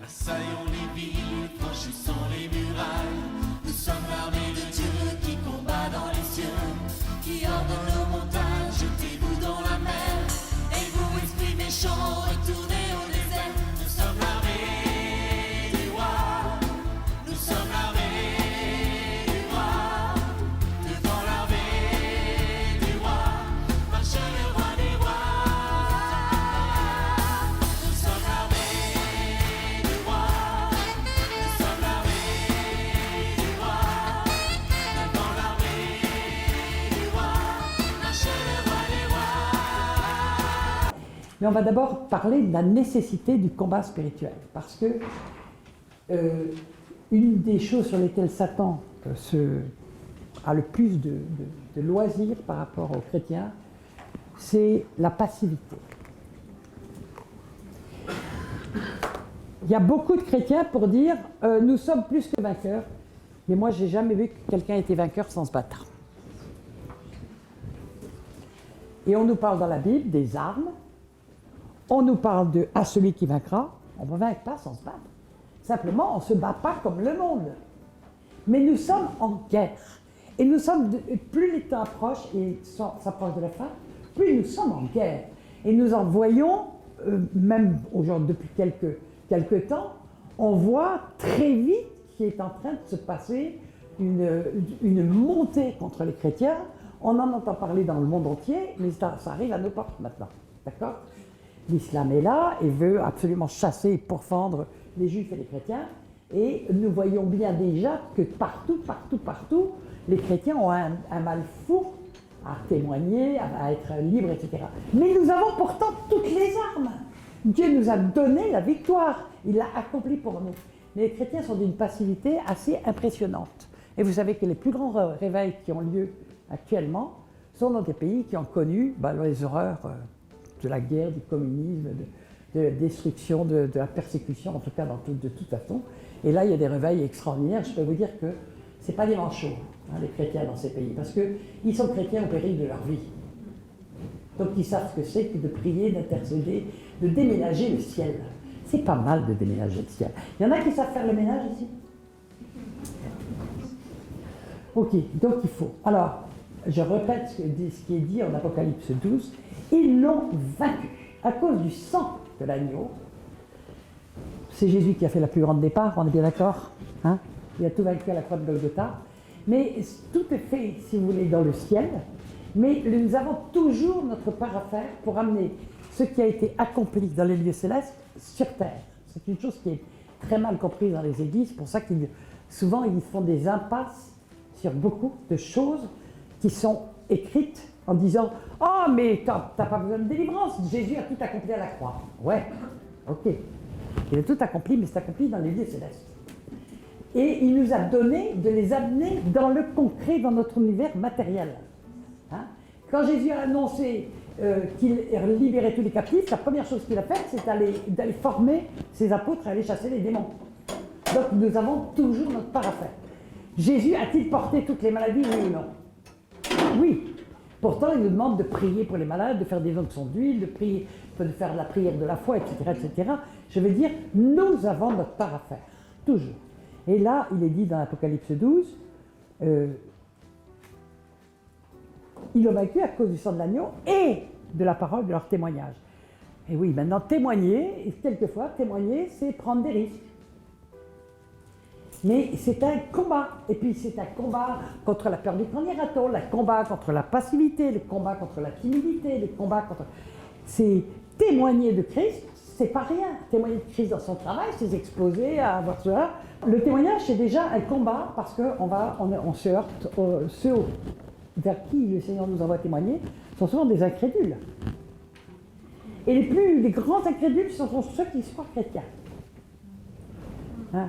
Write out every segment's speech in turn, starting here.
Assaillons les villes, franchissons les murailles. Nous sommes l'armée de Dieu qui combat dans les cieux, qui ordonne nos montagnes, jetez-vous dans la mer. Et vous, esprits méchants, retournez au désert. Nous sommes l'armée du roi, nous sommes l'armée du roi. Devant l'armée du roi, marche le roi des rois. Nous sommes l'armée du roi, nous sommes l'armée du roi. Devant l'armée du roi, marche le roi des rois. Mais on va d'abord parler de la nécessité du combat spirituel, parce que une des choses sur lesquelles Satan a le plus de loisirs par rapport aux chrétiens, c'est la passivité. Il y a beaucoup de chrétiens pour dire nous sommes plus que vainqueurs, mais moi j'ai jamais vu que quelqu'un était vainqueur sans se battre. Et on nous parle dans la Bible des armes. On nous parle de « à celui qui vaincra ». On ne vaincre pas sans se battre. Simplement, on ne se bat pas comme le monde. Mais nous sommes en guerre. Et nous sommes, plus les temps approchent et s'approchent de la fin, plus nous sommes en guerre. Et nous en voyons, même aujourd'hui depuis quelques temps, on voit très vite qu'il est en train de se passer une montée contre les chrétiens. On en entend parler dans le monde entier, mais ça arrive à nos portes maintenant. D'accord ? L'islam est là et veut absolument chasser et pourfendre les juifs et les chrétiens. Et nous voyons bien déjà que partout, les chrétiens ont un mal fou à témoigner, à être libres, etc. Mais nous avons pourtant toutes les armes. Dieu nous a donné la victoire. Il l'a accompli pour nous. Mais les chrétiens sont d'une passivité assez impressionnante. Et vous savez que les plus grands réveils qui ont lieu actuellement sont dans des pays qui ont connu les horreurs de la guerre, du communisme, de la destruction, de la persécution, en tout cas de toute façon. Et là, il y a des réveils extraordinaires. Je peux vous dire que ce n'est pas des manchots, les chrétiens dans ces pays, parce qu'ils sont chrétiens au péril de leur vie. Donc ils savent ce que c'est que de prier, d'intercéder, de déménager le ciel. C'est pas mal de déménager le ciel. Il y en a qui savent faire le ménage ici? Ok, donc il faut. Alors, je répète ce qui est dit en Apocalypse 12. Ils l'ont vaincu à cause du sang de l'agneau. C'est Jésus qui a fait la plus grande départ, on est bien d'accord, hein? Il a tout vaincu à la croix de Golgotha. Mais tout est fait, si vous voulez, dans le ciel. Mais nous avons toujours notre part à faire pour amener ce qui a été accompli dans les lieux célestes sur terre. C'est une chose qui est très mal comprise dans les églises. C'est pour ça souvent ils font des impasses sur beaucoup de choses qui sont écrites en disant « Oh, mais t'as pas besoin de délivrance, Jésus a tout accompli à la croix. » Ouais, ok. Il a tout accompli, mais c'est accompli dans les lieux célestes. Et il nous a donné de les amener dans le concret, dans notre univers matériel. Hein? Quand Jésus a annoncé qu'il libérait tous les captifs, la première chose qu'il a faite, c'est d'aller former ses apôtres à aller chasser les démons. Donc nous avons toujours notre part à faire. Jésus a-t-il porté toutes les maladies, oui ou non? Oui. Pourtant, il nous demande de prier pour les malades, de faire des onctions d'huile, de faire la prière de la foi, etc., etc. Je veux dire, nous avons notre part à faire, toujours. Et là, il est dit dans l'Apocalypse 12, ils l'ont vaincu à cause du sang de l'agneau et de la parole de leur témoignage. Et oui, maintenant, témoigner, quelquefois, témoigner, c'est prendre des risques. Mais c'est un combat. Et puis c'est un combat contre la peur du premier râteau, le combat contre la passivité, le combat contre la timidité, le combat contre... C'est témoigner de Christ, c'est pas rien. Témoigner de Christ dans son travail, c'est s'exposer à avoir cela. Le témoignage, c'est déjà un combat parce qu'on se heurte. Ceux vers qui le Seigneur nous envoie témoigner sont souvent des incrédules. Et les grands incrédules, ce sont ceux qui sont chrétiens. Hein?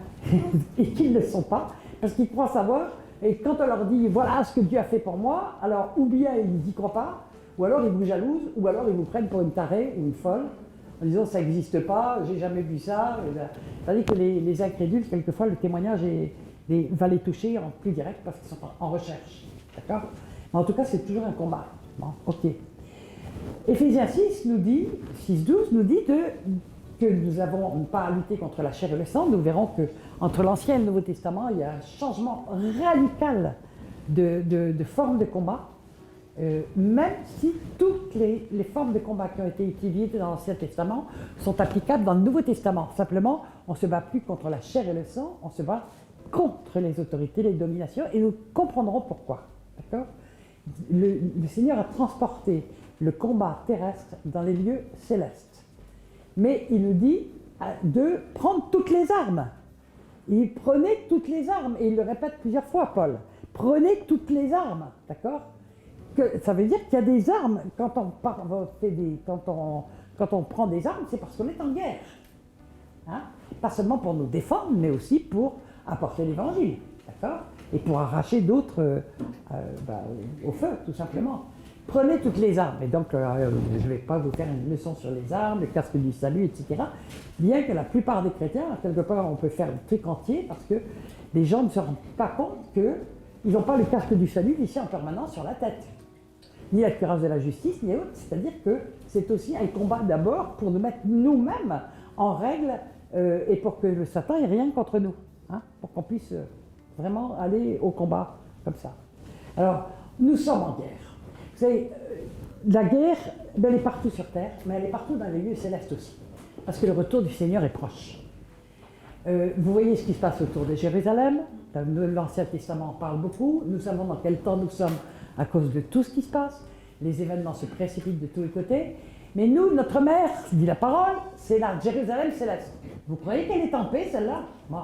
Et qu'ils ne le sont pas, parce qu'ils croient savoir, et quand on leur dit voilà ce que Dieu a fait pour moi, alors ou bien ils n'y croient pas, ou alors ils vous jalousent, ou alors ils vous prennent pour une tarée ou une folle, en disant ça n'existe pas, j'ai jamais vu ça. C'est-à-dire que les incrédules, quelquefois, le témoignage va les toucher en plus direct parce qu'ils sont en recherche. D'accord? Mais en tout cas, c'est toujours un combat. Bon, ok. Éphésiens 6 nous dit, 6-12 nous dit que nous n'avons pas à lutter contre la chair et le sang, nous verrons qu'entre l'Ancien et le Nouveau Testament, il y a un changement radical de forme de combat, même si toutes les formes de combat qui ont été utilisées dans l'Ancien Testament sont applicables dans le Nouveau Testament. Simplement, on ne se bat plus contre la chair et le sang, on se bat contre les autorités, les dominations, et nous comprendrons pourquoi. D'accord ? Le Seigneur a transporté le combat terrestre dans les lieux célestes. Mais il nous dit de prendre toutes les armes. Il prenait toutes les armes, et il le répète plusieurs fois, Paul. Prenez toutes les armes, d'accord ? Ça veut dire qu'il y a des armes. Quand on prend des armes, c'est parce qu'on est en guerre. Hein ? Pas seulement pour nous défendre, mais aussi pour apporter l'évangile, d'accord ? Et pour arracher d'autres au feu, tout simplement. Prenez toutes les armes. Et donc, je ne vais pas vous faire une leçon sur les armes, le casque du salut, etc. Bien que la plupart des chrétiens, quelque part, on peut faire le truc entier parce que les gens ne se rendent pas compte qu'ils n'ont pas le casque du salut ici en permanence sur la tête. Ni la cuirasse de la justice, ni autre. C'est-à-dire que c'est aussi un combat d'abord pour nous mettre nous-mêmes en règle et pour que le Satan n'ait rien contre nous. Hein, pour qu'on puisse vraiment aller au combat comme ça. Alors, nous sommes en guerre. Vous savez, la guerre, elle est partout sur Terre, mais elle est partout dans les lieux célestes aussi. Parce que le retour du Seigneur est proche. Vous voyez ce qui se passe autour de Jérusalem. L'Ancien Testament en parle beaucoup. Nous savons dans quel temps nous sommes à cause de tout ce qui se passe. Les événements se précipitent de tous les côtés. Mais nous, notre mère, dit la parole, c'est la Jérusalem céleste. Vous croyez qu'elle est en paix, celle-là ? Bon.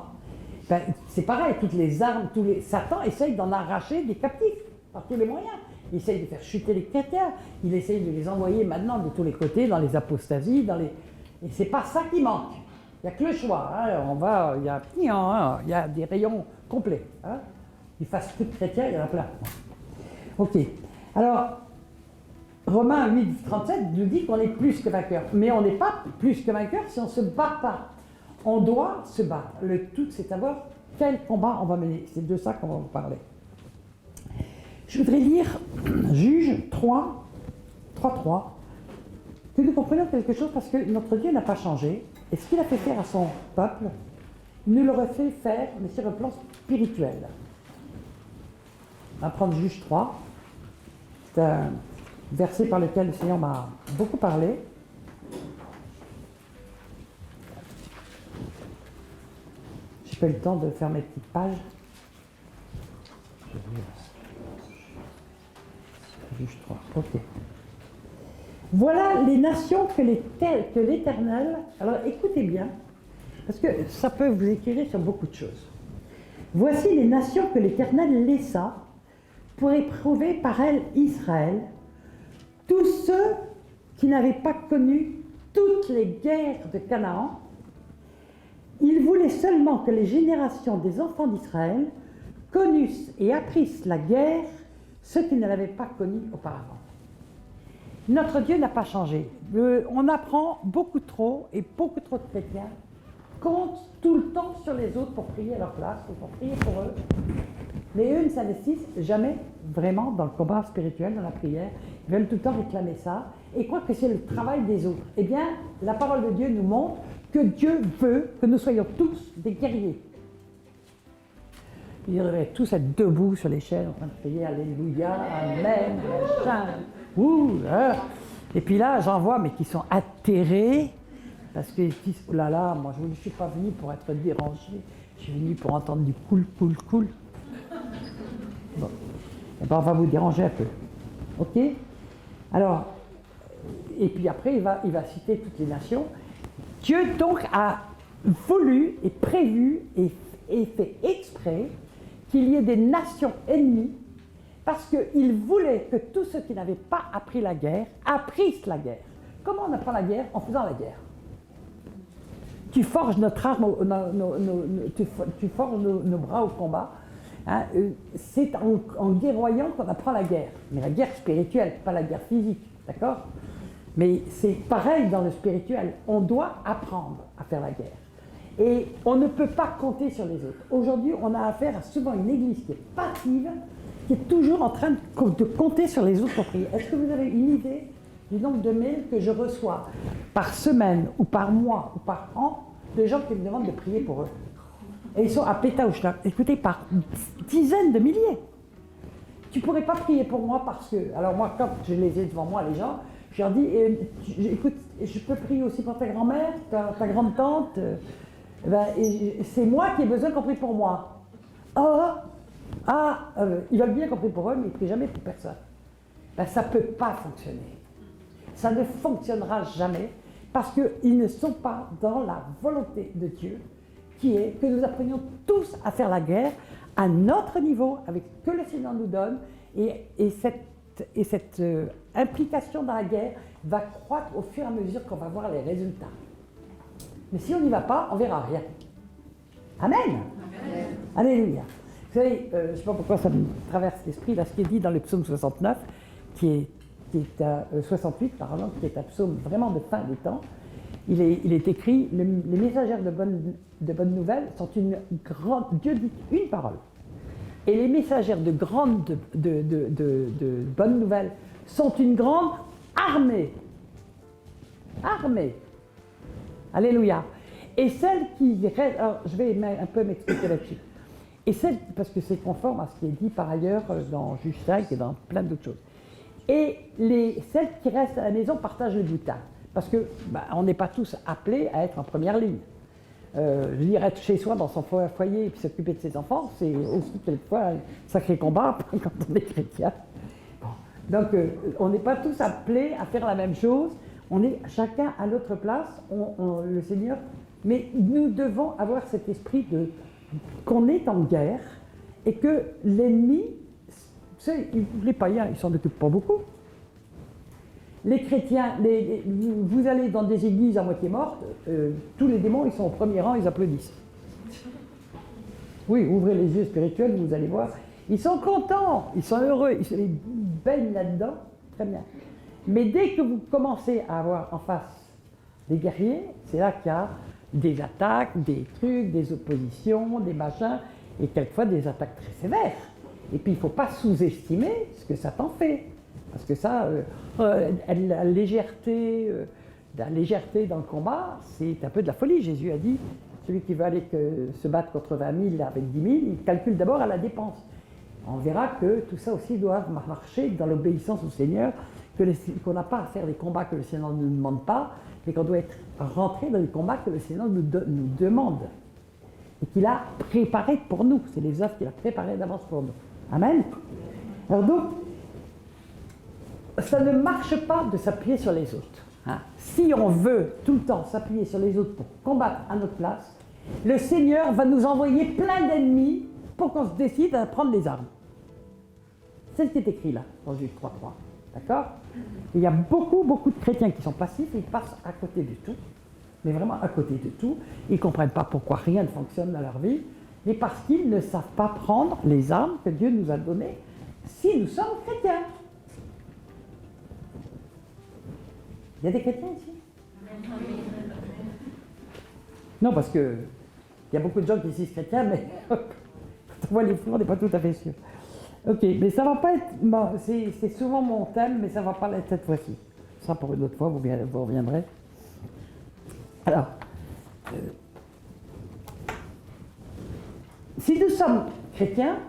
Ben, c'est pareil, toutes les armes, Satan essaye d'en arracher des captifs par tous les moyens. Il essaye de faire chuter les chrétiens, il essaye de les envoyer maintenant de tous les côtés, dans les apostasies, et c'est pas ça qui manque. Il n'y a que le choix. Hein. Il y a des rayons complets. Hein. Du fast-food chrétien, il y en a plein. Ok. Alors, Romains 8, 37 nous dit qu'on est plus que vainqueurs. Mais on n'est pas plus que vainqueurs si on ne se bat pas. On doit se battre. Le tout, c'est savoir quel combat on va mener. C'est de ça qu'on va vous parler. Je voudrais lire Juge 3, que nous comprenions quelque chose parce que notre Dieu n'a pas changé. Et ce qu'il a fait faire à son peuple, il nous l'aurait fait faire, mais sur le plan spirituel. On va prendre Juge 3. C'est un verset par lequel le Seigneur m'a beaucoup parlé. J'ai pas eu le temps de faire mes petites pages. Juge 3, ok. Voilà les nations que l'Éternel... Alors écoutez bien, parce que ça peut vous éclairer sur beaucoup de choses. Voici les nations que l'Éternel laissa pour éprouver par elles Israël, tous ceux qui n'avaient pas connu toutes les guerres de Canaan. Il voulait seulement que les générations des enfants d'Israël connussent et apprissent la guerre, ceux qui ne l'avaient pas connue auparavant. Notre Dieu n'a pas changé. On apprend beaucoup trop, et beaucoup trop de chrétiens comptent tout le temps sur les autres pour prier à leur place, ou pour prier pour eux. Mais eux ne s'investissent jamais vraiment dans le combat spirituel, dans la prière. Ils veulent tout le temps réclamer ça, et croient que c'est le travail des autres. Eh bien, la parole de Dieu nous montre que Dieu veut que nous soyons tous des guerriers. Ils devraient tous être debout sur les chaînes en train de prier Alléluia, Amen, machin. Et puis là, j'en vois, mais qui sont atterrés parce qu'ils disent oh là là, moi je ne suis pas venu pour être dérangé, je suis venu pour entendre du cool. Bon. Et ben, on va vous déranger un peu. Ok ? Alors, et puis après, il va citer toutes les nations. Dieu donc a voulu et prévu et fait exprès qu'il y ait des nations ennemies parce qu'il voulait que tous ceux qui n'avaient pas appris la guerre apprissent la guerre. Comment on apprend la guerre ? En faisant la guerre. Tu forges notre arme, tu forges nos bras au combat. Hein, c'est en guerroyant qu'on apprend la guerre. Mais la guerre spirituelle, pas la guerre physique. D'accord ? Mais c'est pareil dans le spirituel. On doit apprendre à faire la guerre. Et on ne peut pas compter sur les autres. Aujourd'hui, on a affaire à souvent une église qui est passive, qui est toujours en train de compter sur les autres pour prier. Est-ce que vous avez une idée du nombre de mails que je reçois par semaine ou par mois ou par an de gens qui me demandent de prier pour eux. Et ils sont à Pétaouchna, écoutez, par dizaines de milliers. Tu ne pourrais pas prier pour moi parce que... Alors moi, quand je les ai devant moi, les gens, je leur dis, écoute, je peux prier aussi pour ta grand-mère, ta grande-tante. C'est moi qui ai besoin qu'on prie pour moi. Ils veulent bien qu'on prie pour eux, mais ils ne prient jamais pour personne. Ça ne peut pas fonctionner. Ça ne fonctionnera jamais parce qu'ils ne sont pas dans la volonté de Dieu, qui est que nous apprenions tous à faire la guerre à notre niveau, avec ce que le Seigneur nous donne, et cette implication dans la guerre va croître au fur et à mesure qu'on va voir les résultats. Mais si on n'y va pas, on ne verra rien. Amen. Amen. Alléluia. Vous savez, je ne sais pas pourquoi ça me traverse l'esprit, là, ce qui est dit dans le psaume 69, qui est à 68, pardon, qui est un psaume vraiment de fin des temps. Il est écrit, les messagères de bonnes nouvelles sont une grande... Dieu dit une parole. Et les messagères de bonnes nouvelles sont une grande armée. Armée. Alléluia. Et celles qui restent... Alors, je vais un peu m'expliquer là-dessus. Et celles, parce que c'est conforme à ce qui est dit par ailleurs dans Juge 5 et dans plein d'autres choses. Et celles qui restent à la maison partagent le butin. Parce que on n'est pas tous appelés à être en première ligne. Je veux dire, être chez soi dans son foyer et puis s'occuper de ses enfants, c'est aussi quelquefois un sacré combat quand on est chrétien. Bon. Donc, on n'est pas tous appelés à faire la même chose. On est chacun à notre place, le Seigneur. Mais nous devons avoir cet esprit qu'on est en guerre et que l'ennemi, les païens, ils s'en occupent pas beaucoup. Les chrétiens, vous allez dans des églises à moitié mortes, tous les démons, ils sont au premier rang, ils applaudissent. Oui, ouvrez les yeux spirituels, vous allez voir. Ils sont contents, ils sont heureux, ils se baignent là-dedans, très bien. Mais dès que vous commencez à avoir en face des guerriers, c'est là qu'il y a des attaques, des trucs, des oppositions, des machins, et quelquefois des attaques très sévères. Et puis il ne faut pas sous-estimer ce que Satan fait. Parce que ça, la légèreté dans le combat, c'est un peu de la folie. Jésus a dit, celui qui veut aller se battre contre 20 000 avec 10 000, il calcule d'abord à la dépense. On verra que tout ça aussi doit marcher dans l'obéissance au Seigneur, qu'on n'a pas à faire des combats que le Seigneur ne nous demande pas, mais qu'on doit être rentré dans les combats que le Seigneur nous demande. Et qu'il a préparés pour nous. C'est les œuvres qu'il a préparées d'avance pour nous. Amen. Alors donc, ça ne marche pas de s'appuyer sur les autres. Hein. Si on veut tout le temps s'appuyer sur les autres pour combattre à notre place, le Seigneur va nous envoyer plein d'ennemis pour qu'on se décide à prendre les armes. C'est ce qui est écrit là, dans Juge 3.3. D'accord ? Il y a beaucoup de chrétiens qui sont passifs, ils passent à côté du tout, mais vraiment à côté de tout. Ils ne comprennent pas pourquoi rien ne fonctionne dans leur vie, mais parce qu'ils ne savent pas prendre les armes que Dieu nous a données si nous sommes chrétiens. Il y a des chrétiens ici ? Non, parce que il y a beaucoup de gens qui disent chrétiens, mais quand on voit les flous, on n'est pas tout à fait sûr. Ok, mais ça va pas être... Bon, c'est souvent mon thème, mais ça ne va pas l'être cette fois-ci. Ce sera pour une autre fois, vous reviendrez. Alors, si nous sommes chrétiens,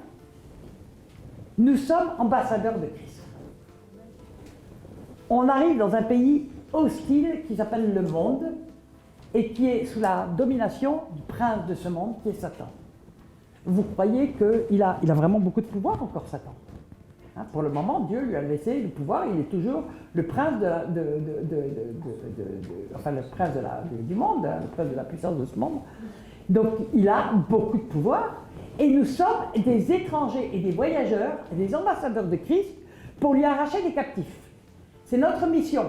nous sommes ambassadeurs de Christ. On arrive dans un pays hostile qui s'appelle le monde et qui est sous la domination du prince de ce monde qui est Satan. Vous croyez qu'il a vraiment beaucoup de pouvoir encore, Satan. Hein, pour le moment, Dieu lui a laissé le pouvoir, il est toujours le prince du monde, hein, le prince de la puissance de ce monde. Donc il a beaucoup de pouvoir et nous sommes des étrangers et des voyageurs, des ambassadeurs de Christ pour lui arracher des captifs. C'est notre mission.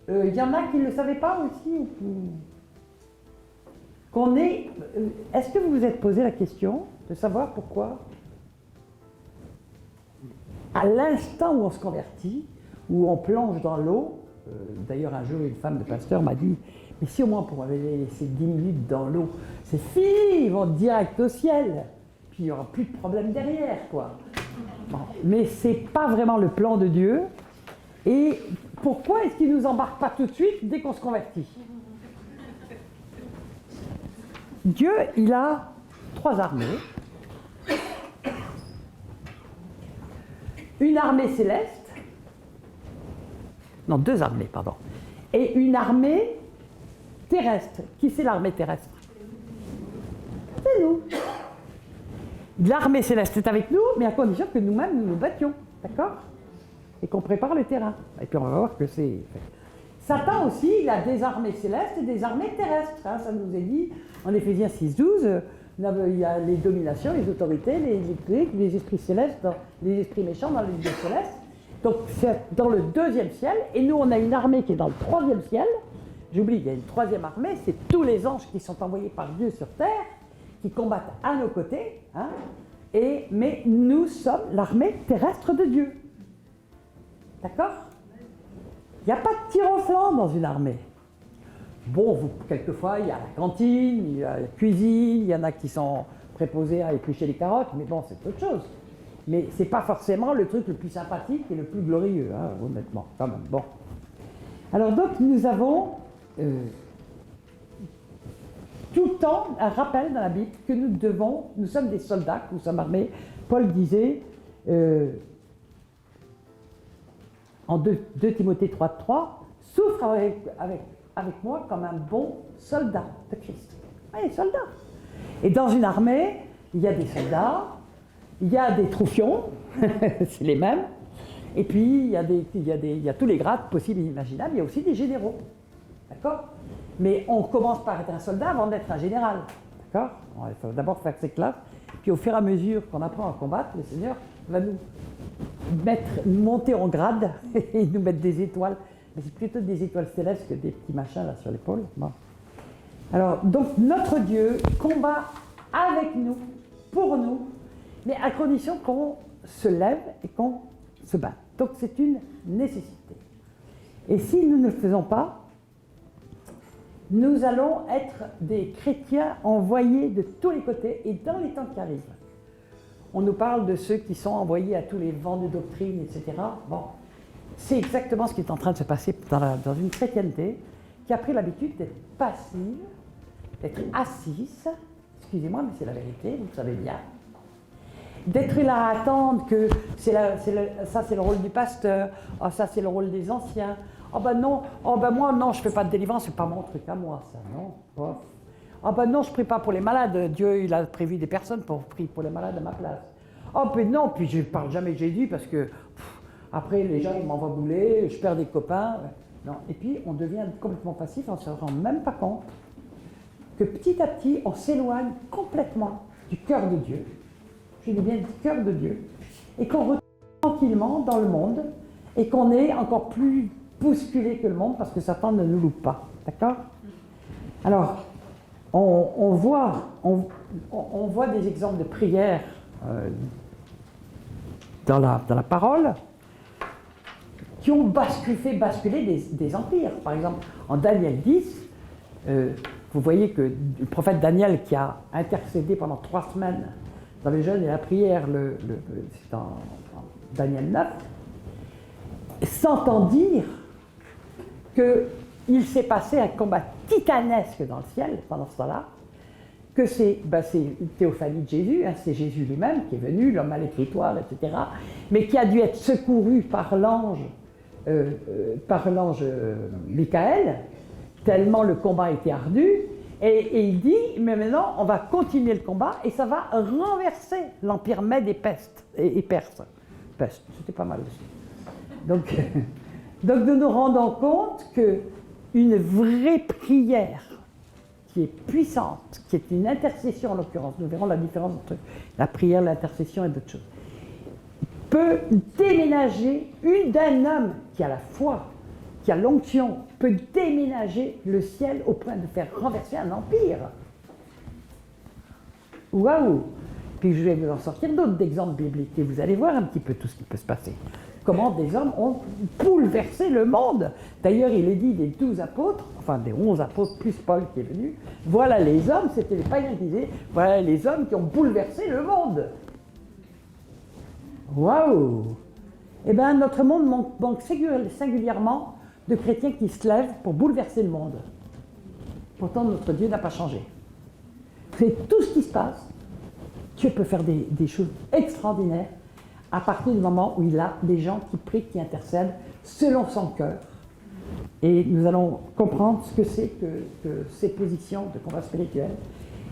Il y en a qui ne le savaient pas aussi. Est-ce que vous vous êtes posé la question de savoir pourquoi, à l'instant où on se convertit, où on plonge dans l'eau, d'ailleurs un jour une femme de pasteur m'a dit, mais si au moins pour m'avoir laissé 10 minutes dans l'eau, c'est fini, ils vont direct au ciel, puis il n'y aura plus de problème derrière, quoi. Bon, mais c'est pas vraiment le plan de Dieu, et pourquoi est-ce qu'il ne nous embarque pas tout de suite dès qu'on se convertit? Dieu, il a 3 armées. Une armée céleste, non, 2 armées, pardon, et une armée terrestre. Qui c'est l'armée terrestre? C'est nous. L'armée céleste est avec nous, mais à condition que nous-mêmes nous nous battions, d'accord? Et qu'on prépare le terrain. Et puis on va voir que c'est... Satan aussi, il a des armées célestes et des armées terrestres. Hein, ça nous est dit en Éphésiens 6,12. Il y a les dominations, les autorités, les esprits célestes, les esprits méchants dans les lieux célestes. Donc c'est dans le 2e ciel. Et nous, on a une armée qui est dans le 3e ciel. J'oublie, il y a une 3e armée. C'est tous les anges qui sont envoyés par Dieu sur terre, qui combattent à nos côtés. Hein, mais nous sommes l'armée terrestre de Dieu. D'accord? Il n'y a pas de tir au flanc dans une armée. Bon, quelquefois, il y a la cantine, il y a la cuisine, il y en a qui sont préposés à éplucher les carottes, mais bon, c'est autre chose. Mais ce n'est pas forcément le truc le plus sympathique et le plus glorieux, hein, honnêtement, quand même. Bon. Alors donc, nous avons tout le temps un rappel dans la Bible que nous sommes des soldats, que nous sommes armés. Paul disait... en 2 Timothée 3,3, souffre avec moi comme un bon soldat de Christ. Oui, soldat. Et dans une armée, il y a des soldats, il y a des troufions, c'est les mêmes, et puis il y a tous les grades possibles et imaginables, il y a aussi des généraux. D'accord? Mais on commence par être un soldat avant d'être un général. D'accord? Il faut d'abord faire ses classes, puis au fur et à mesure qu'on apprend à combattre, le Seigneur va nous monter en grade et nous mettre des étoiles. Mais c'est plutôt des étoiles célestes que des petits machins là sur l'épaule. Bon. Alors, donc notre Dieu combat avec nous, pour nous, mais à condition qu'on se lève et qu'on se bat. Donc c'est une nécessité. Et si nous ne le faisons pas, nous allons être des chrétiens envoyés de tous les côtés et dans les temps qui arrivent. On nous parle de ceux qui sont envoyés à tous les vents de doctrine, etc. Bon, c'est exactement ce qui est en train de se passer dans une chrétienté qui a pris l'habitude d'être passive, d'être assise, excusez-moi, mais c'est la vérité, vous le savez bien, d'être là à attendre que ça c'est le rôle du pasteur, oh, ça c'est le rôle des anciens, oh ben non, oh ben moi non, je ne fais pas de délivrance, c'est pas mon truc à moi ça, non, bof. Ah ben non, je ne prie pas pour les malades. Dieu, il a prévu des personnes pour prier pour les malades à ma place. Oh puis non, puis je ne parle jamais de Jésus parce que après les gens ils m'envoient bouler, je perds des copains. Non. Et puis on devient complètement passif, on ne se rend même pas compte que petit à petit on s'éloigne complètement du cœur de Dieu. Je dis bien du cœur de Dieu. Et qu'on retourne tranquillement dans le monde et qu'on est encore plus bousculé que le monde parce que Satan ne nous loupe pas. D'accord? Alors, on voit des exemples de prières dans la parole qui ont fait basculer des empires. Par exemple, en Daniel 10, vous voyez que le prophète Daniel qui a intercédé pendant 3 semaines dans le jeûne et la prière, c'est en Daniel 9, s'entend dire qu'il s'est passé un combat titanesque dans le ciel pendant ce temps-là, que c'est une théophanie de Jésus, hein, c'est Jésus lui-même qui est venu, l'homme à l'écritoire, etc., mais qui a dû être secouru par l'ange Michael, tellement le combat était ardu, et il dit, mais maintenant on va continuer le combat et ça va renverser l'empire Mède et Perse. Peste, c'était pas mal aussi. Donc nous nous rendons compte qu'une vraie prière qui est puissante, qui est une intercession en l'occurrence, nous verrons la différence entre la prière, l'intercession et d'autres choses, peut déménager d'un homme qui a la foi, qui a l'onction, peut déménager le ciel au point de faire renverser un empire. Waouh! Puis je vais vous en sortir d'autres exemples bibliques et vous allez voir un petit peu tout ce qui peut se passer. Comment des hommes ont bouleversé le monde. D'ailleurs, il est dit des 12 apôtres, enfin des 11 apôtres plus Paul qui est venu, voilà les hommes, c'était les païens qui disaient, voilà les hommes qui ont bouleversé le monde. Waouh! Eh bien, notre monde manque singulièrement de chrétiens qui se lèvent pour bouleverser le monde. Pourtant, notre Dieu n'a pas changé. C'est tout ce qui se passe. Dieu peut faire des choses extraordinaires à partir du moment où il a des gens qui prient, qui intercèdent selon son cœur. Et nous allons comprendre ce que c'est que ces positions de combat spirituel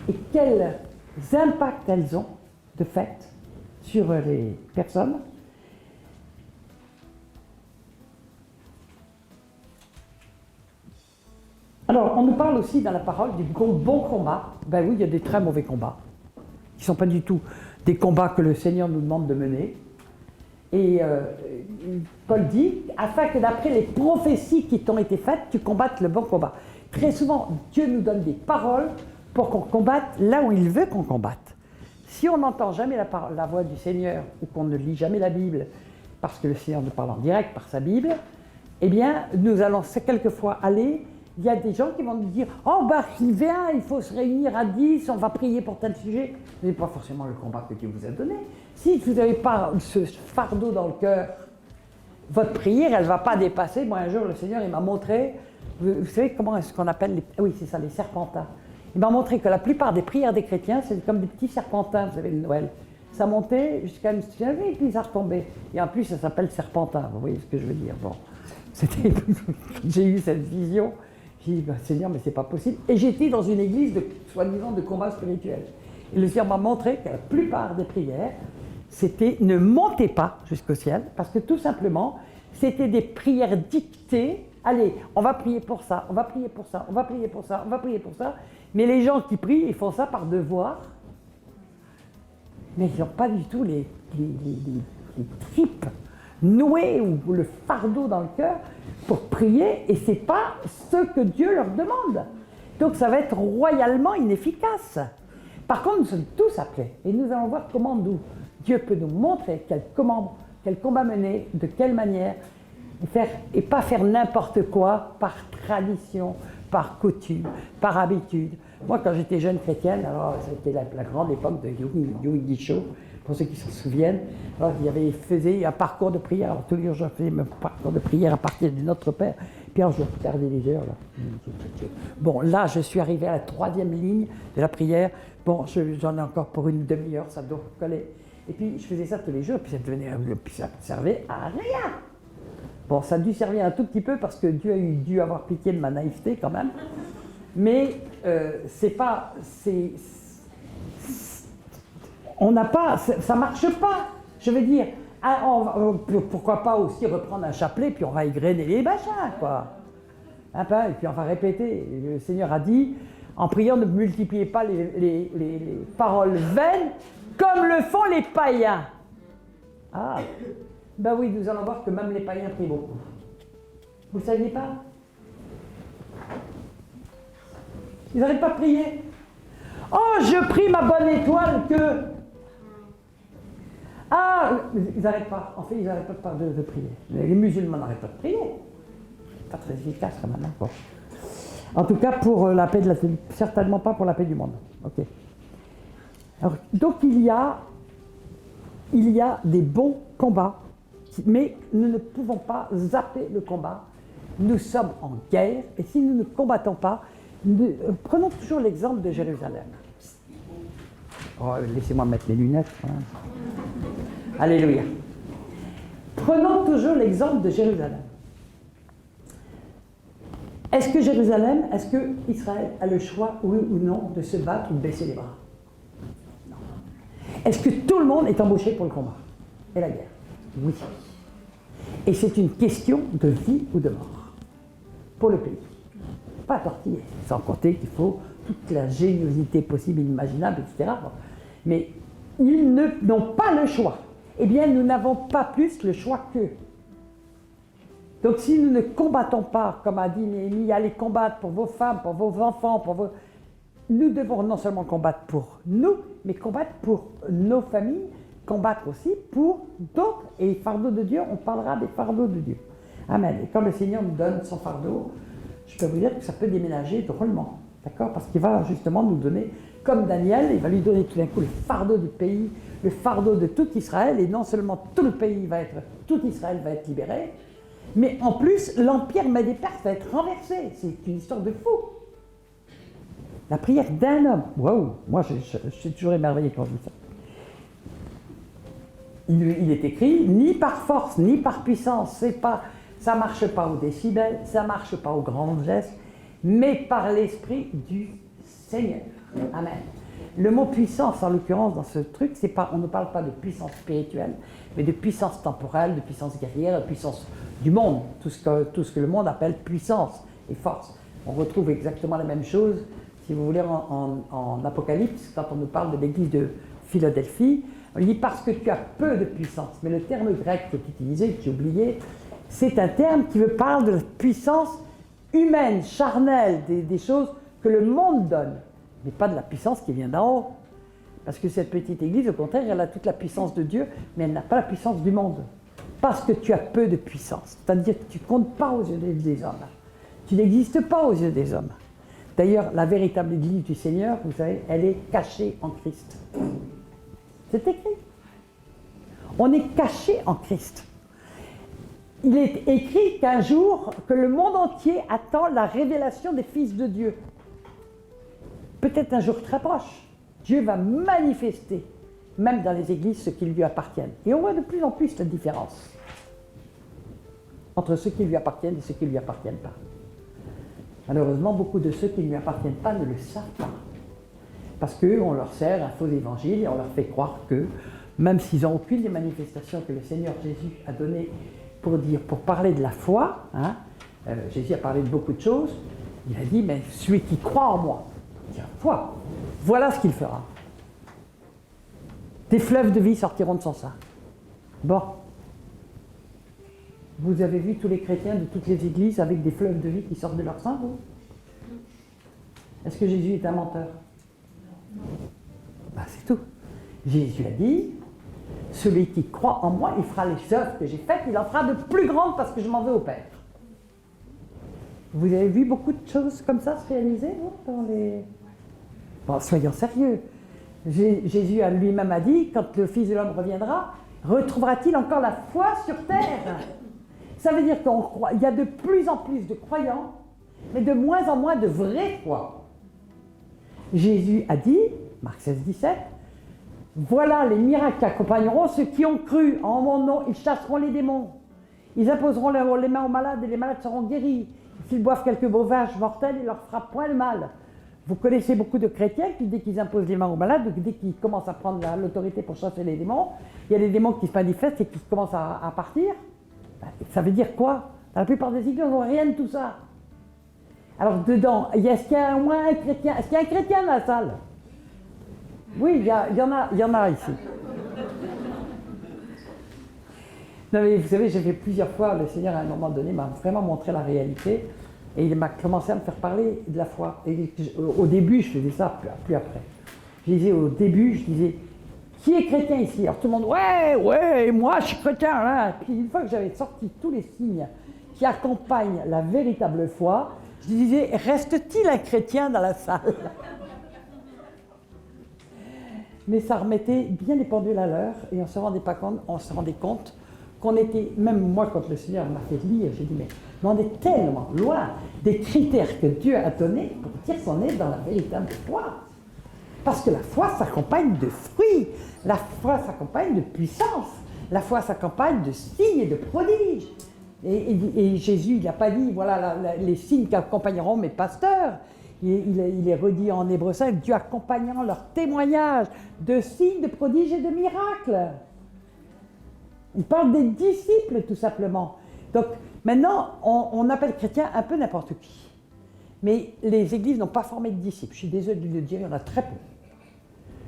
et quels impacts elles ont de fait sur les personnes. Alors, on nous parle aussi dans la parole du bon combat. Ben oui, il y a des très mauvais combats, qui ne sont pas du tout des combats que le Seigneur nous demande de mener. Et Paul dit, afin que d'après les prophéties qui t'ont été faites, tu combattes le bon combat. Très souvent, Dieu nous donne des paroles pour qu'on combatte là où il veut qu'on combatte. Si on n'entend jamais la voix du Seigneur ou qu'on ne lit jamais la Bible, parce que le Seigneur nous parle en direct par sa Bible, eh bien, nous allons quelquefois aller. Il y a des gens qui vont nous dire « Oh, bah, viens, il faut se réunir à 10, on va prier pour tel sujet. » Ce n'est pas forcément le combat que Dieu vous a donné. Si vous n'avez pas ce fardeau dans le cœur, votre prière, elle ne va pas dépasser. Moi, un jour, le Seigneur, il m'a montré, vous savez comment est-ce qu'on appelle oui, c'est ça, les serpentins. Il m'a montré que la plupart des prières des chrétiens, c'est comme des petits serpentins, vous savez, le Noël. Ça montait jusqu'à une et puis ça retombait. Et en plus, ça s'appelle serpentin, vous voyez ce que je veux dire. Bon, c'était j'ai eu cette vision. J'ai dit, Seigneur, mais c'est pas possible. Et j'étais dans une église soi-disant de combat spirituel. Et le Seigneur m'a montré que la plupart des prières, c'était ne montez pas jusqu'au ciel, parce que tout simplement, c'était des prières dictées. Allez, on va prier pour ça, on va prier pour ça, on va prier pour ça, on va prier pour ça. Mais les gens qui prient, ils font ça par devoir. Mais ils n'ont pas du tout les tripes nouées ou le fardeau dans le cœur pour prier, et ce n'est pas ce que Dieu leur demande. Donc ça va être royalement inefficace. Par contre, nous sommes tous appelés, et nous allons voir comment Dieu peut nous montrer quel combat mener, de quelle manière, et pas faire n'importe quoi par tradition, par coutume, par habitude. Moi, quand j'étais jeune chrétienne, alors c'était la grande époque de Yogi Cho, pour ceux qui se souviennent, alors, il faisait un parcours de prière. Alors tous les jours, je faisais mon parcours de prière à partir de Notre Père. Puis alors, je regardais les heures. Là. Bon, là, je suis arrivé à la 3e ligne de la prière. Bon, j'en ai encore pour une demi-heure, ça doit coller. Et puis, je faisais ça tous les jours, puis ça ne servait à rien. Bon, ça a dû servir un tout petit peu parce que Dieu a dû avoir pitié de ma naïveté quand même. Mais on n'a pas, ça ne marche pas. Je veux dire, pourquoi pas aussi reprendre un chapelet, puis on va égrener les machins, quoi. Et puis on va répéter. Le Seigneur a dit, en priant, ne multipliez pas les paroles vaines, comme le font les païens. Ah, ben oui, nous allons voir que même les païens prient beaucoup. Vous ne saviez pas? Ils n'arrêtent pas de prier. Oh, je prie ma bonne étoile que... Ah, ils n'arrêtent pas. En fait, ils n'arrêtent pas de prier. Les musulmans n'arrêtent pas de prier. C'est pas très efficace quand même. Bon. En tout cas, pour la paix certainement pas pour la paix du monde. Ok. Alors, donc il y a des bons combats, mais nous ne pouvons pas zapper le combat. Nous sommes en guerre, et si nous ne combattons pas, prenons toujours l'exemple de Jérusalem. Oh, laissez-moi mettre les lunettes. Hein. Alléluia. Prenons toujours l'exemple de Jérusalem. Est-ce que Israël a le choix, oui ou non, de se battre ou de baisser les bras? Non. Est-ce que tout le monde est embauché pour le combat et la guerre? Oui. Et c'est une question de vie ou de mort pour le pays. Pas tortiller, sans compter qu'il faut toute la géniosité possible et inimaginable, etc. Mais ils n'ont pas le choix. Eh bien, nous n'avons pas plus le choix qu'eux. Donc, si nous ne combattons pas, comme a dit Néhémie, allez combattre pour vos femmes, pour vos enfants, nous devons non seulement combattre pour nous, mais combattre pour nos familles, combattre aussi pour d'autres. Et fardeau de Dieu, on parlera des fardeaux de Dieu. Amen. Et quand le Seigneur nous donne son fardeau, je peux vous dire que ça peut déménager drôlement. D'accord? Parce qu'il va justement nous donner, comme Daniel, il va lui donner tout d'un coup le fardeau du pays, le fardeau de tout Israël, et non seulement tout Israël va être libéré, mais en plus, l'empire Médé-Perse va être renversé. C'est une histoire de fou. La prière d'un homme. Waouh! Moi, je suis toujours émerveillé quand je dis ça. Il est écrit, ni par force, ni par puissance, ça ne marche pas au décibel, ça ne marche pas au grand geste, mais par l'Esprit du Seigneur. Amen. Le mot puissance, en l'occurrence, dans ce truc, on ne parle pas de puissance spirituelle, mais de puissance temporelle, de puissance guerrière, de puissance du monde, tout ce que le monde appelle puissance et force. On retrouve exactement la même chose, si vous voulez, en Apocalypse, quand on nous parle de l'église de Philadelphie. On dit parce que tu as peu de puissance, mais le terme grec qui est utilisé, que j'ai oublié, c'est un terme qui parle de la puissance humaine, charnelle, des choses que le monde donne, mais pas de la puissance qui vient d'en haut. Parce que cette petite église, au contraire, elle a toute la puissance de Dieu, mais elle n'a pas la puissance du monde. Parce que tu as peu de puissance, c'est-à-dire que tu ne comptes pas aux yeux des hommes. Tu n'existes pas aux yeux des hommes. D'ailleurs, la véritable église du Seigneur, vous savez, elle est cachée en Christ. C'est écrit. On est caché en Christ. Il est écrit qu'un jour, que le monde entier attend la révélation des fils de Dieu. Peut-être un jour très proche, Dieu va manifester, même dans les églises, ce qui lui appartiennent. Et on voit de plus en plus la différence entre ceux qui lui appartiennent et ceux qui ne lui appartiennent pas. Malheureusement, beaucoup de ceux qui ne lui appartiennent pas ne le savent pas. Parce qu'on leur sert un faux évangile et on leur fait croire que, même s'ils n'ont aucune des manifestations que le Seigneur Jésus a données pour parler de la foi, Jésus a parlé de beaucoup de choses, il a dit, mais celui qui croit en moi, qui a foi, voilà ce qu'il fera. Des fleuves de vie sortiront de son sein. Bon. Vous avez vu tous les chrétiens de toutes les églises avec des fleuves de vie qui sortent de leur sein, vous? Est-ce que Jésus est un menteur? Ben, c'est tout. Jésus a dit, celui qui croit en moi, il fera les œuvres que j'ai faites, il en fera de plus grandes parce que je m'en vais au Père. Vous avez vu beaucoup de choses comme ça se réaliser, vous, dans les... Bon, soyons sérieux. Jésus a lui-même a dit, quand le Fils de l'homme reviendra, retrouvera-t-il encore la foi sur terre? Ça veut dire qu'il y a de plus en plus de croyants, mais de moins en moins de vraie foi. Jésus a dit, Marc 16, 17, « Voilà les miracles qui accompagneront ceux qui ont cru. En mon nom, ils chasseront les démons. Ils imposeront les mains aux malades et les malades seront guéris. S'ils boivent quelques breuvages mortels, il leur fera point de mal. » Vous connaissez beaucoup de chrétiens qui, dès qu'ils imposent les mains aux malades, dès qu'ils commencent à prendre l'autorité pour chasser les démons, il y a des démons qui se manifestent et qui commencent à partir. Ça veut dire quoi? Dans la plupart des églises, on voit rien de tout ça. Alors dedans, est-ce qu'il y a au moins un chrétien? Est-ce qu'il y a un chrétien dans la salle? Oui, il y en a ici. Non mais vous savez, j'ai fait plusieurs fois, le Seigneur à un moment donné m'a vraiment montré la réalité et il m'a commencé à me faire parler de la foi. Et au début, je faisais ça, plus après. Au début, je disais, qui est chrétien ici? Alors tout le monde, ouais, moi je suis chrétien. Hein. Puis une fois que j'avais sorti tous les signes qui accompagnent la véritable foi, je disais, reste-t-il un chrétien dans la salle? Mais ça remettait bien les pendules à l'heure et on se rendait compte qu'on était, même moi quand le Seigneur m'a fait lire, j'ai dit, mais on est tellement loin des critères que Dieu a donnés pour dire qu'on est dans la véritable foi. Parce que la foi s'accompagne de fruits, la foi s'accompagne de puissance, la foi s'accompagne de signes et de prodiges. Et Jésus, il n'a pas dit, voilà les signes qui accompagneront mes pasteurs. Il est redit en Hébreu 5, Dieu accompagnant leur témoignage de signes, de prodiges et de miracles. Il parle des disciples, tout simplement. Donc, maintenant, on appelle chrétien un peu n'importe qui. Mais les églises n'ont pas formé de disciples. Je suis désolé de le dire, il y en a très peu.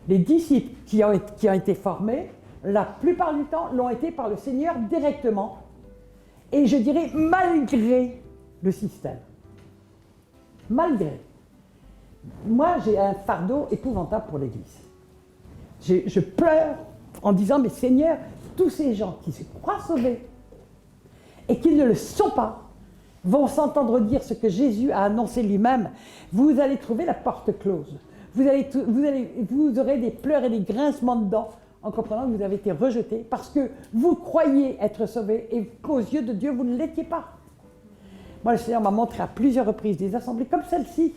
Les disciples qui ont été formés, la plupart du temps, l'ont été par le Seigneur directement. Et je dirais malgré le système. Malgré. Moi, j'ai un fardeau épouvantable pour l'Église. Je pleure en disant, mais Seigneur, tous ces gens qui se croient sauvés et qui ne le sont pas, vont s'entendre dire ce que Jésus a annoncé lui-même, vous allez trouver la porte close. Vous aurez des pleurs et des grincements de dents en comprenant que vous avez été rejeté parce que vous croyez être sauvé et qu'aux yeux de Dieu, vous ne l'étiez pas. Moi, le Seigneur m'a montré à plusieurs reprises des assemblées comme celle-ci,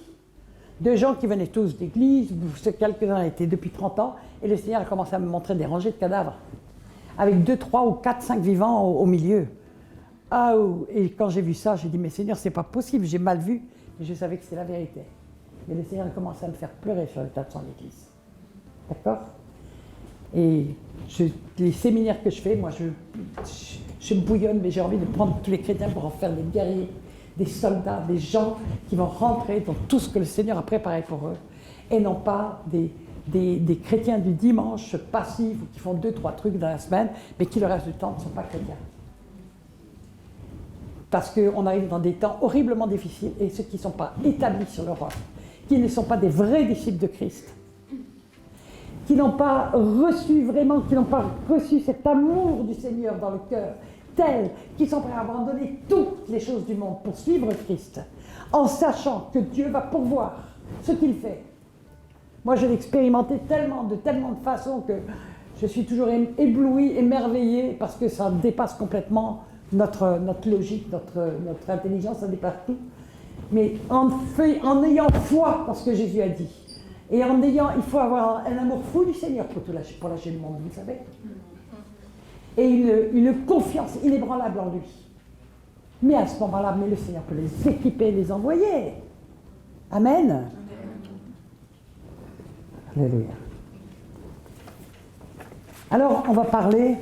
de gens qui venaient tous d'église, quelques-uns étaient depuis 30 ans, et le Seigneur a commencé à me montrer des rangées de cadavres, avec 2, 3 ou 4, 5 vivants au milieu. Ah, et quand j'ai vu ça, j'ai dit, mais Seigneur, c'est pas possible, j'ai mal vu, mais je savais que c'était la vérité. Mais le Seigneur a commencé à me faire pleurer sur l'état de son église. D'accord? Et les séminaires que je fais, moi, je bouillonne, mais j'ai envie de prendre tous les chrétiens pour en faire des guerriers, des soldats, des gens qui vont rentrer dans tout ce que le Seigneur a préparé pour eux, et non pas des chrétiens du dimanche passifs qui font 2, 3 trucs dans la semaine, mais qui le reste du temps ne sont pas chrétiens. Parce qu'on arrive dans des temps horriblement difficiles, et ceux qui ne sont pas établis sur le roi, qui ne sont pas des vrais disciples de Christ, qui n'ont pas reçu vraiment, qui n'ont pas reçu cet amour du Seigneur dans le cœur, tels qu'ils sont prêts à abandonner toutes les choses du monde pour suivre Christ, en sachant que Dieu va pourvoir ce qu'il fait. Moi, je l'ai expérimenté de tellement de façons que je suis toujours éblouie, émerveillée, parce que ça dépasse complètement notre logique, notre intelligence, ça dépasse tout. Mais en ayant foi dans ce que Jésus a dit, et il faut avoir un amour fou du Seigneur pour lâcher le monde, vous savez, et une confiance inébranlable en lui. Mais à ce moment-là, le Seigneur peut les équiper, les envoyer. Amen. Alléluia. Alors, on va parler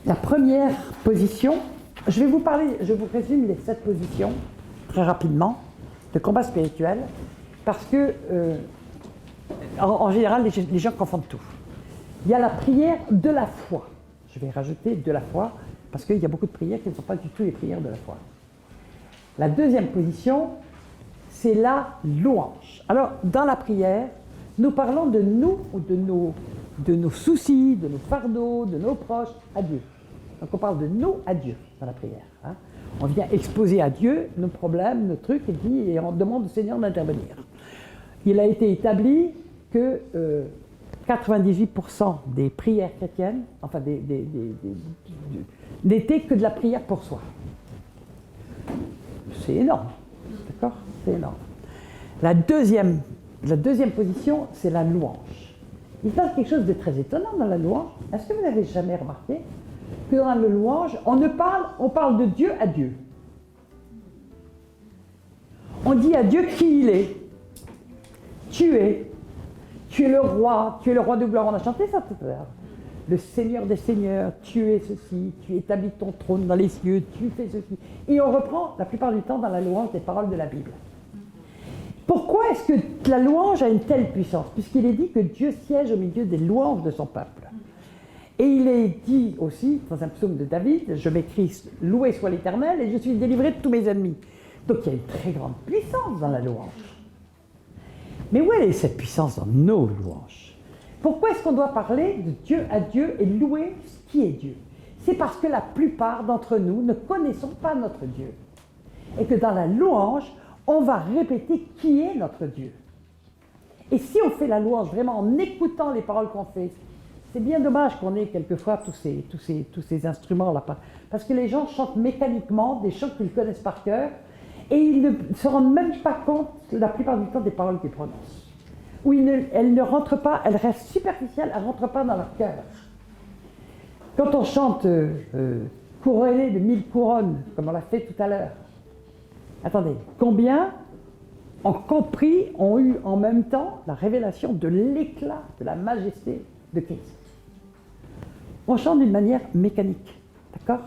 de la première position. Je vous résume les 7 positions, très rapidement, de combat spirituel, parce que, en général, les gens confondent tout. Il y a la prière de la foi. Je vais rajouter de la foi, parce qu'il y a beaucoup de prières qui ne sont pas du tout les prières de la foi. La deuxième position, c'est la louange. Alors, dans la prière, nous parlons de nous, ou de nos soucis, de nos fardeaux, de nos proches, à Dieu. Donc, on parle de nous à Dieu dans la prière. Hein. On vient exposer à Dieu nos problèmes, nos trucs, et on demande au Seigneur d'intervenir. Il a été établi que 98% des prières chrétiennes, enfin n'étaient que de la prière pour soi. C'est énorme, d'accord? C'est énorme. La deuxième position, c'est la louange. Il se passe quelque chose de très étonnant dans la louange. Est-ce que vous n'avez jamais remarqué que dans la louange, on parle de Dieu à Dieu. On dit à Dieu qui il est. Tu es le roi de gloire. On a chanté ça tout à l'heure. Le Seigneur des seigneurs, tu es ceci, tu établis ton trône dans les cieux, tu fais ceci. Et on reprend la plupart du temps dans la louange des paroles de la Bible. Pourquoi est-ce que la louange a une telle puissance? Puisqu'il est dit que Dieu siège au milieu des louanges de son peuple. Et il est dit aussi, dans un psaume de David, je m'écris « Loué soit l'Éternel et je suis délivré de tous mes ennemis ». Donc il y a une très grande puissance dans la louange. Mais où est cette puissance dans nos louanges? Pourquoi est-ce qu'on doit parler de Dieu à Dieu et louer ce qui est Dieu? C'est parce que la plupart d'entre nous ne connaissons pas notre Dieu. Et que dans la louange, on va répéter qui est notre Dieu. Et si on fait la louange vraiment en écoutant les paroles qu'on fait, c'est bien dommage qu'on ait quelquefois tous ces instruments-là. Parce que les gens chantent mécaniquement des chants qu'ils connaissent par cœur et ils ne se rendent même pas compte, la plupart du temps, des paroles qu'ils prononcent. Ou elles ne rentrent pas, elles restent superficielles, elles ne rentrent pas dans leur cœur. Quand on chante couronné de 1000 couronnes, comme on l'a fait tout à l'heure, attendez, combien ont compris, ont eu en même temps la révélation de l'éclat, de la majesté de Christ? On chante d'une manière mécanique, d'accord?